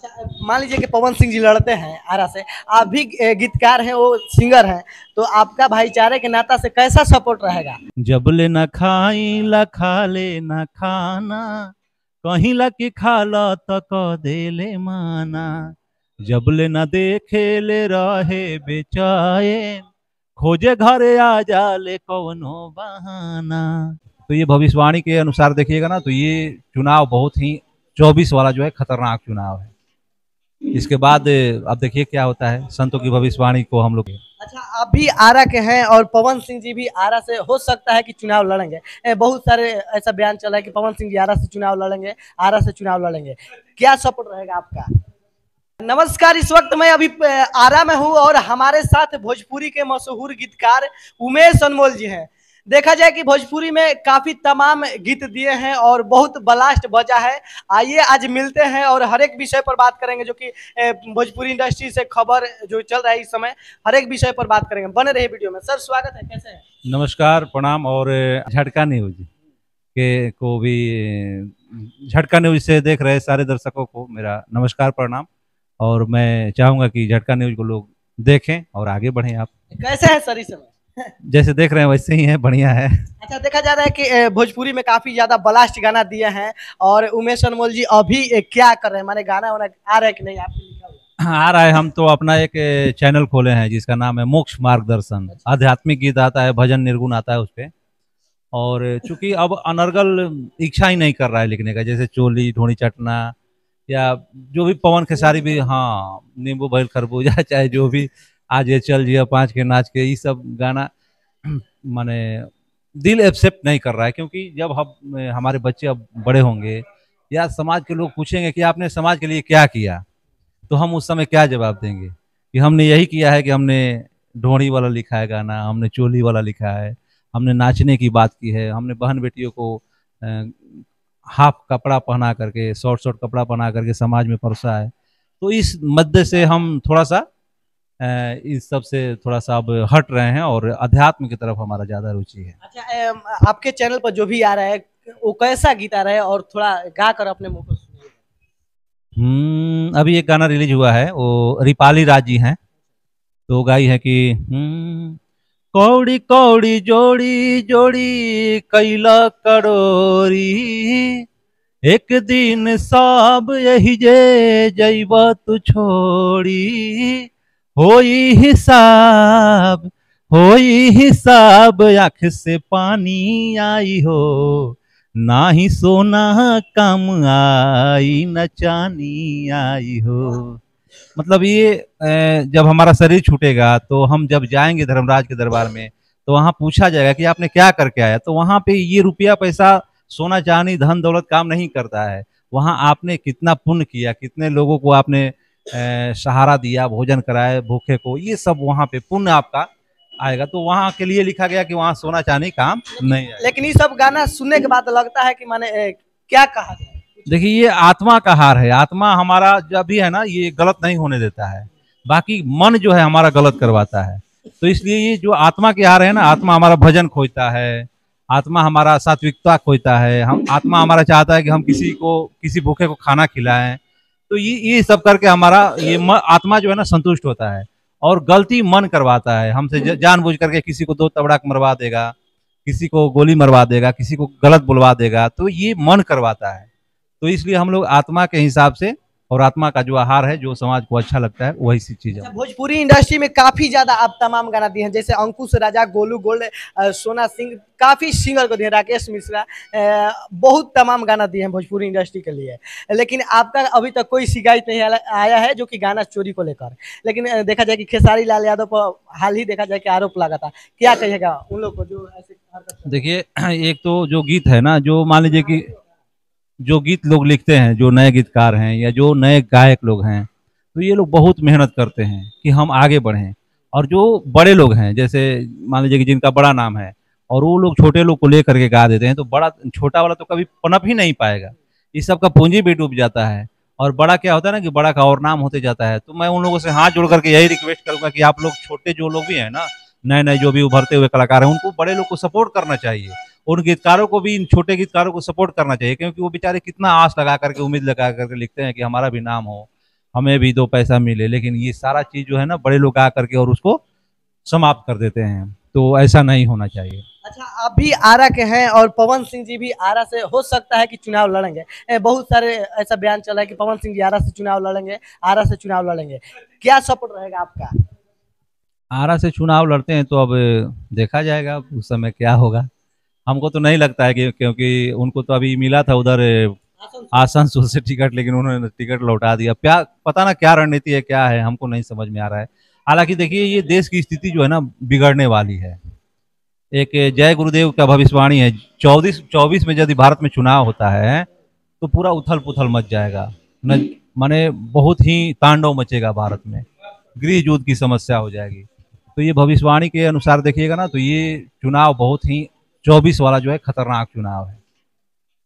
अच्छा, मान लीजिए कि पवन सिंह जी लड़ते हैं आरा से, आप भी गीतकार हैं, वो सिंगर हैं, तो आपका भाईचारे के नाता से कैसा सपोर्ट रहेगा? जब ले न खाई ला खा ले न खाना, कहीं ला कि खा ला तो क दे ले माना, जब ले न देखे ले रहे बेचैन, खोजे घरे आ जा ले कौनो बहाना। तो ये भविष्यवाणी के अनुसार देखिएगा ना, तो ये चुनाव बहुत ही 24 वाला जो है खतरनाक चुनाव है। इसके बाद अब देखिए क्या होता है, संतों की भविष्यवाणी को हम लोग। अच्छा, आप भी आरा के हैं और पवन सिंह जी भी आरा से हो सकता है कि चुनाव लड़ेंगे। बहुत सारे ऐसा बयान चला है कि पवन सिंह जी आरा से चुनाव लड़ेंगे, आरा से चुनाव लड़ेंगे। क्या सपोर्ट रहेगा आपका? नमस्कार, इस वक्त मैं अभी आरा में हूँ और हमारे साथ भोजपुरी के मशहूर गीतकार उमेश अनमोल जी हैं। देखा जाए कि भोजपुरी में काफी तमाम गीत दिए हैं और बहुत ब्लास्ट बजा है। आइए आज मिलते हैं और हर एक विषय पर बात करेंगे, जो कि भोजपुरी इंडस्ट्री से खबर जो चल रहा है इस समय, हर एक विषय पर बात करेंगे। बने रहिए वीडियो में। सर स्वागत है, कैसे हैं? नमस्कार, प्रणाम। और झटका न्यूज के को भी, झटका न्यूज से देख रहे सारे दर्शकों को मेरा नमस्कार प्रणाम। और मैं चाहूँगा कि झटका न्यूज को लोग देखें और आगे बढ़ें। आप कैसे हैं सर इस समय? जैसे देख रहे हैं वैसे ही हैं, बढ़िया है। अच्छा, देखा जा रहा है कि भोजपुरी में काफी ज्यादा ब्लास्ट गाना दिए हैं और उमेश अनमोल जी अभी क्या कर रहे हैं, माने गाना वाना आ रहा है कि नहीं आपके लिखा हुआ? आ रहा है। हम तो अपना एक चैनल खोले हैं जिसका नाम है मोक्ष मार्गदर्शन। आध्यात्मिक गीत आता है, भजन निर्गुण आता है उस पर। और चूंकि अब अनर्गल इच्छा ही नहीं कर रहा है लिखने का, जैसे चोली ढोनी चटना या जो भी पवन खेसारी भी, हाँ, नींबू भइल खरबूजा, चाहे जो भी, आज ये चल जिया पाँच के नाच के, ये सब गाना माने दिल एक्सेप्ट नहीं कर रहा है। क्योंकि जब हम हमारे बच्चे अब बड़े होंगे या समाज के लोग पूछेंगे कि आपने समाज के लिए क्या किया, तो हम उस समय क्या जवाब देंगे कि हमने यही किया है, कि हमने ढोड़ी वाला लिखा है गाना, हमने चोली वाला लिखा है, हमने नाचने की बात की है, हमने बहन बेटियों को हाफ कपड़ा पहना करके, शॉर्ट शॉर्ट कपड़ा पहना करके समाज में परोसा है। तो इस मद्दे से हम थोड़ा सा इस सब से थोड़ा सा अब हट रहे हैं और अध्यात्म की तरफ हमारा ज़्यादा रुचि है। अच्छा, आपके चैनल पर जो भी आ रहा है वो कैसा गीत आ रहा है और थोड़ा गा कर अपने मुंह पर सुनिए। अभी एक गाना रिलीज हुआ है, वो रिपाली राज जी हैं, तो गाई है कि कौड़ी कौड़ी जोड़ी जोड़ी कैला करोरी, एक दिन सब यही जे जैब तू छोड़ी, होई हिसाब होई हिसाब, आँख से पानी आई हो, ना ही सोना कम आई न चानी आई हो। मतलब ये जब हमारा शरीर छूटेगा तो हम जब जाएंगे धर्मराज के दरबार में, तो वहाँ पूछा जाएगा कि आपने क्या करके आया, तो वहाँ पे ये रुपया पैसा सोना चांदी धन दौलत काम नहीं करता है। वहाँ आपने कितना पुण्य किया, कितने लोगों को आपने सहारा दिया, भोजन कराया भूखे को, ये सब वहाँ पे पुण्य आपका आएगा। तो वहाँ के लिए लिखा गया कि वहाँ सोना चांदी काम नहीं आएगा। लेकिन ये सब गाना सुनने के बाद लगता है कि माने क्या कहा जाए? देखिए, ये आत्मा का हार है। आत्मा हमारा जब भी है ना, ये गलत नहीं होने देता है, बाकी मन जो है हमारा गलत करवाता है। तो इसलिए ये जो आत्मा के हार है ना, आत्मा हमारा भजन खोजता है, आत्मा हमारा सात्विकता खोजता है, हम आत्मा हमारा चाहता है कि हम किसी भूखे को खाना खिलाएं। तो ये सब करके हमारा आत्मा जो है ना संतुष्ट होता है। और गलती मन करवाता है हमसे, जानबूझ करके किसी को 2 तबड़ाक मरवा देगा, किसी को गोली मरवा देगा, किसी को गलत बुलवा देगा, तो ये मन करवाता है। तो इसलिए हम लोग आत्मा के हिसाब से, और आत्मा का जो आहार है, जो समाज को अच्छा लगता है, वही सी चीज है। भोजपुरी इंडस्ट्री में काफी ज्यादा आप तमाम गाना दिए हैं, जैसे अंकुश राजा, गोलू गोल्ड, सोना सिंह, काफी सिंगर को दिए, राकेश मिश्रा, बहुत तमाम गाना दिए हैं भोजपुरी इंडस्ट्री के लिए। लेकिन आपका अभी तक कोई शिकायत नहीं आया है जो कि गाना चोरी को लेकर। लेकिन देखा जाए कि खेसारी लाल यादव पर हाल ही देखा जाए कि आरोप लगा था, क्या कहिएगा उन लोग को जो ऐसे? देखिए, एक तो जो गीत है ना, जो मान लीजिए कि जो गीत लोग लिखते हैं, जो नए गीतकार हैं या जो नए गायक लोग हैं, तो ये लोग बहुत मेहनत करते हैं कि हम आगे बढ़ें। और जो बड़े लोग हैं, जैसे मान लीजिए कि जिनका बड़ा नाम है, और वो लोग छोटे लोग को लेकर के गा देते हैं, तो बड़ा छोटा वाला तो कभी पनप ही नहीं पाएगा। इस सब का पूंजी भी डूब जाता है। और बड़ा क्या होता है ना, कि बड़ा का और नाम होते जाता है। तो मैं उन लोगों से हाथ जोड़ करके यही रिक्वेस्ट करूंगा कि आप लोग छोटे जो लोग भी हैं ना, नए नए जो भी उभरते हुए कलाकार हैं, उनको बड़े लोग को सपोर्ट करना चाहिए। उन गीतकारों को भी, इन छोटे गीतकारों को सपोर्ट करना चाहिए, क्योंकि वो बेचारे कितना आस लगा करके, उम्मीद लगा करके लिखते हैं कि हमारा भी नाम हो, हमें भी 2 पैसा मिले, लेकिन ये सारा चीज जो है ना बड़े लोग आ करके और उसको समाप्त कर देते हैं, तो ऐसा नहीं होना चाहिए। अच्छा, आप भी आरा के हैं और पवन सिंह जी भी आरा से हो सकता है कि चुनाव लड़ेंगे। बहुत सारे ऐसा बयान चला है कि पवन सिंह जी आरा से चुनाव लड़ेंगे, आरा से चुनाव लड़ेंगे। क्या सपोर्ट रहेगा आपका? आरा से चुनाव लड़ते हैं तो अब देखा जाएगा उस समय क्या होगा। हमको तो नहीं लगता है कि, क्योंकि उनको तो अभी मिला था उधर आसनसोल से टिकट, लेकिन उन्होंने टिकट लौटा दिया। पता ना क्या रणनीति है, क्या है, हमको नहीं समझ में आ रहा है। हालांकि देखिए, ये देश की स्थिति जो है ना बिगड़ने वाली है। एक जय गुरुदेव का भविष्यवाणी है, 24 में यदि भारत में चुनाव होता है तो पूरा उथल पुथल मच जाएगा न, माने बहुत ही तांडव मचेगा भारत में, गृह युद्ध की समस्या हो जाएगी। तो ये भविष्यवाणी के अनुसार देखिएगा ना, तो ये चुनाव बहुत ही 24 वाला जो है खतरनाक चुनाव है।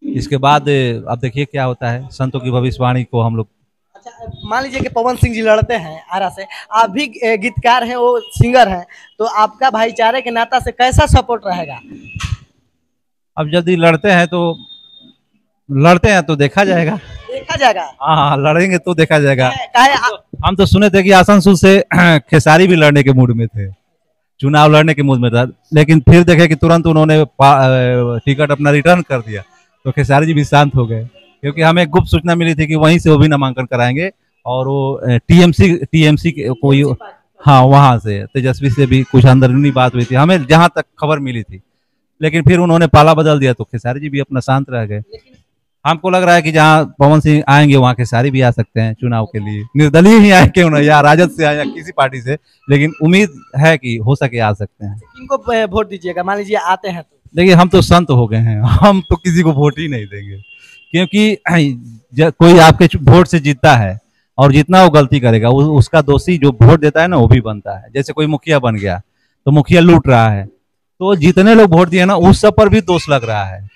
इसके बाद अब देखिए क्या होता है, संतों की भविष्यवाणी को हम लोग। अच्छा, मान लीजिए कि पवन सिंह जी लड़ते हैं आरा से, आप भी गीतकार हैं, वो सिंगर हैं, तो आपका भाईचारे के नाता से कैसा सपोर्ट रहेगा? अब यदि लड़ते हैं तो देखा जाएगा। देखा जाएगा। हाँ हाँ, लड़ेंगे तो देखा जाएगा। काहे हम तो सुने थे कि आसनसोल से खेसारी भी लड़ने के मूड में थे, चुनाव लड़ने के मूड में था, लेकिन फिर देखे कि तुरंत उन्होंने टिकट अपना रिटर्न कर दिया, तो खेसारी जी भी शांत हो गए, क्योंकि हमें गुप्त सूचना मिली थी कि वहीं से वो भी नामांकन कराएंगे, और वो टीएमसी कोई, हाँ वहां से तेजस्वी से भी कुछ अंदरूनी बात हुई थी, हमें जहां तक खबर मिली थी। लेकिन फिर उन्होंने पाला बदल दिया, तो खेसारी जी भी अपना शांत रह गए। हमको लग रहा है कि जहाँ पवन सिंह आएंगे वहाँ खेसारी भी आ सकते हैं चुनाव के लिए, निर्दलीय ही आए क्यों ना, या राजद से आए या किसी पार्टी से, लेकिन उम्मीद है कि हो सके आ सकते हैं। किनको वोट दीजिएगा, मान लीजिए आते हैं तो? देखिए, हम तो संत हो गए हैं, हम तो किसी को वोट ही नहीं देंगे, क्योंकि कोई आपके वोट से जीतता है और जितना वो गलती करेगा उसका दोषी जो वोट देता है ना वो भी बनता है। जैसे कोई मुखिया बन गया तो मुखिया लूट रहा है, तो जितने लोग वोट दिए ना उस सब पर भी दोष लग रहा है।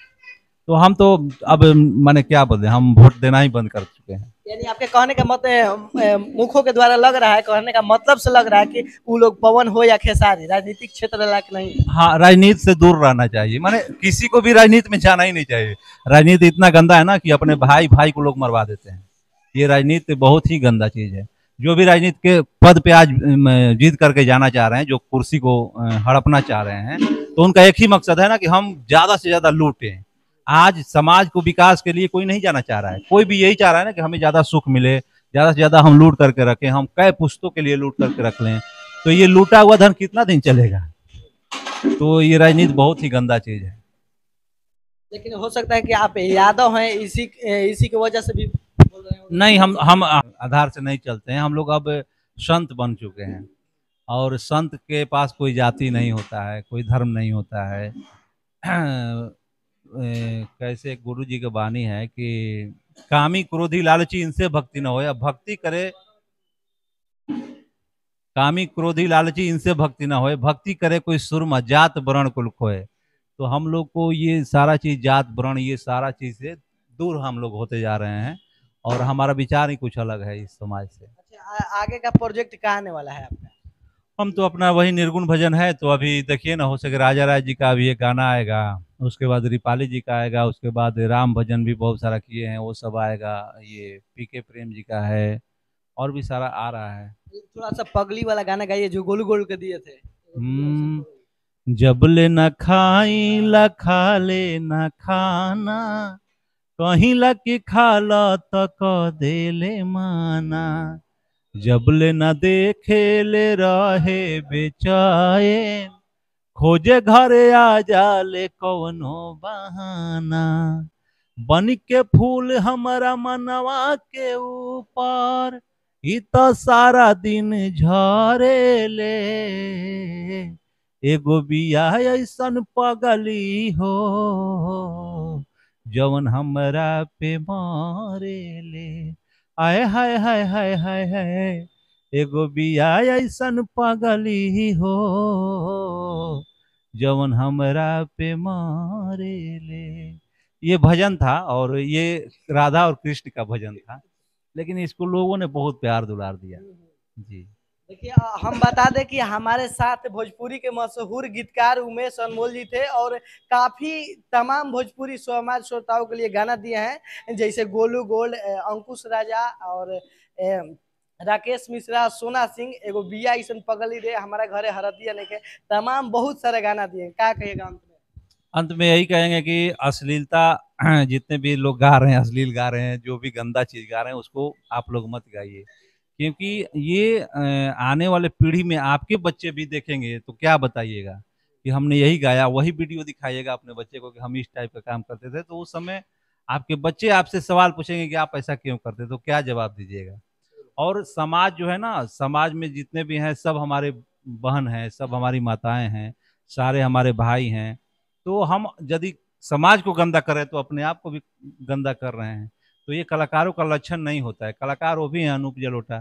तो हम तो अब माने क्या बोलते हैं, हम वोट देना ही बंद कर चुके हैं। यानी आपके कहने का मुखों के द्वारा लग रहा है, कहने का मतलब से लग रहा है कि वो लोग पवन हो या खेसारी राजनीतिक क्षेत्र लायक नहीं है। हाँ, राजनीति से दूर रहना चाहिए, माने किसी को भी राजनीति में जाना ही नहीं चाहिए। राजनीति इतना गंदा है ना कि अपने भाई भाई को लोग मरवा देते हैं। ये राजनीति बहुत ही गंदा चीज है। जो भी राजनीति के पद पे आज जीत करके जाना चाह रहे हैं, जो कुर्सी को हड़पना चाह रहे हैं, तो उनका एक ही मकसद है ना कि हम ज्यादा से ज्यादा लूटें। आज समाज को विकास के लिए कोई नहीं जाना चाह रहा है, कोई भी यही चाह रहा है ना कि हमें ज्यादा सुख मिले, ज्यादा से ज्यादा हम लूट करके रखें, हम कई पुश्तों के लिए लूट करके रख लें। तो ये लूटा हुआ धन कितना दिन चलेगा? तो ये राजनीति बहुत ही गंदा चीज है। लेकिन हो सकता है कि आप यादव हैं, इसी की वजह से भी बोल रहे हैं। नहीं, हम आधार से नहीं चलते हैं, हम लोग अब संत बन चुके हैं, और संत के पास कोई जाति नहीं होता है, कोई धर्म नहीं होता है। कैसे गुरु जी की वाणी है कि कामी क्रोधी लालची इनसे भक्ति न हो, या भक्ति करे, कामी क्रोधी लालची इनसे भक्ति ना होए, भक्ति करे कोई सुरमा जात वर्ण कुल खोए। तो हम लोग को ये सारा चीज, जात वर्ण, ये सारा चीज से दूर हम लोग होते जा रहे हैं, और हमारा विचार ही कुछ अलग है इस समाज से। अच्छा, आगे का प्रोजेक्ट क्या आने वाला है आपका? हम तो अपना वही निर्गुण भजन है, तो अभी देखिए ना, हो सके राजा राय जी का भी एक गाना आएगा, उसके बाद रिपाली जी का आएगा, उसके बाद राम भजन भी बहुत सारा किए हैं वो सब आएगा, ये पीके प्रेम जी का है, और भी सारा आ रहा है। थोड़ा सा पगली वाला गाना गाइए जो गोलू गोलू के दिए थे। जब ले न खाई ला खा ले न खाना, कहीं ला के खा ला तो क दे ले माना, जब ले न देखे ले रहे बेचैन, खोजे घरे आ जाले कौनो बहाना, बन के फूल हमारा मनवा के ऊपर, इ तो सारा दिन झरे ले, एगो बिया ऐसन पगली हो, जवन हमरा पे मारे ले। आय हाय हाय हाय हाय हाय, एगो बिया ऐसन पगली हो, जवन हमरा पे मारे ले। ये भजन था, और ये राधा और कृष्ण का भजन था, लेकिन इसको लोगों ने बहुत प्यार दुलार दिया जी। देखिए हम बता दें कि हमारे साथ भोजपुरी के मशहूर गीतकार उमेश अनमोल जी थे और काफी तमाम भोजपुरी समाज श्रोताओं के लिए गाना दिए हैं, जैसे गोलू गोल्ड, अंकुश राजा और राकेश मिश्रा, सोना सिंह, एगो बिया ईसन पगली रे, हमारा घरे हरदिया ने के तमाम बहुत सारे गाना दिए। क्या कहिएगा अंत में? अंत में यही कहेंगे कि अश्लीलता जितने भी लोग गा रहे हैं, अश्लील गा रहे हैं, जो भी गंदा चीज गा रहे हैं, उसको आप लोग मत गाइए, क्योंकि ये आने वाले पीढ़ी में आपके बच्चे भी देखेंगे तो क्या बताइएगा कि हमने यही गाया, वही वीडियो दिखाइएगा अपने बच्चे को कि हम इस टाइप का काम करते थे, तो उस समय आपके बच्चे आपसे सवाल पूछेंगे कि आप ऐसा क्यों करते, तो क्या जवाब दीजिएगा। और समाज जो है ना, समाज में जितने भी हैं सब हमारे बहन हैं, सब हमारी माताएं हैं, सारे हमारे भाई हैं। तो हम यदि समाज को गंदा करें तो अपने आप को भी गंदा कर रहे हैं। तो ये कलाकारों का लक्षण नहीं होता है। कलाकार वो भी हैं अनूप जलोटा,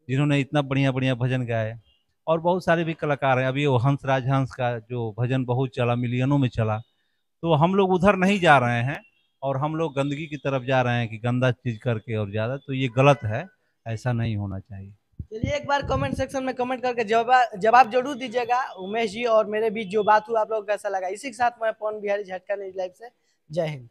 जिन्होंने इतना बढ़िया बढ़िया भजन गाए, और बहुत सारे भी कलाकार हैं। अभी वो हंसराज हंस का जो भजन बहुत चला, मिलियनों में चला। तो हम लोग उधर नहीं जा रहे हैं, और हम लोग गंदगी की तरफ जा रहे हैं कि गंदा चीज करके और ज्यादा, तो ये गलत है, ऐसा नहीं होना चाहिए। चलिए एक बार कमेंट सेक्शन में कमेंट करके जवाब जवाब जरूर दीजिएगा। उमेश जी और मेरे बीच जो बात हुआ आप लोगों को कैसा लगा। इसी के साथ मैं पवन बिहारी झटका न्यूज लाइव से जय हिंद।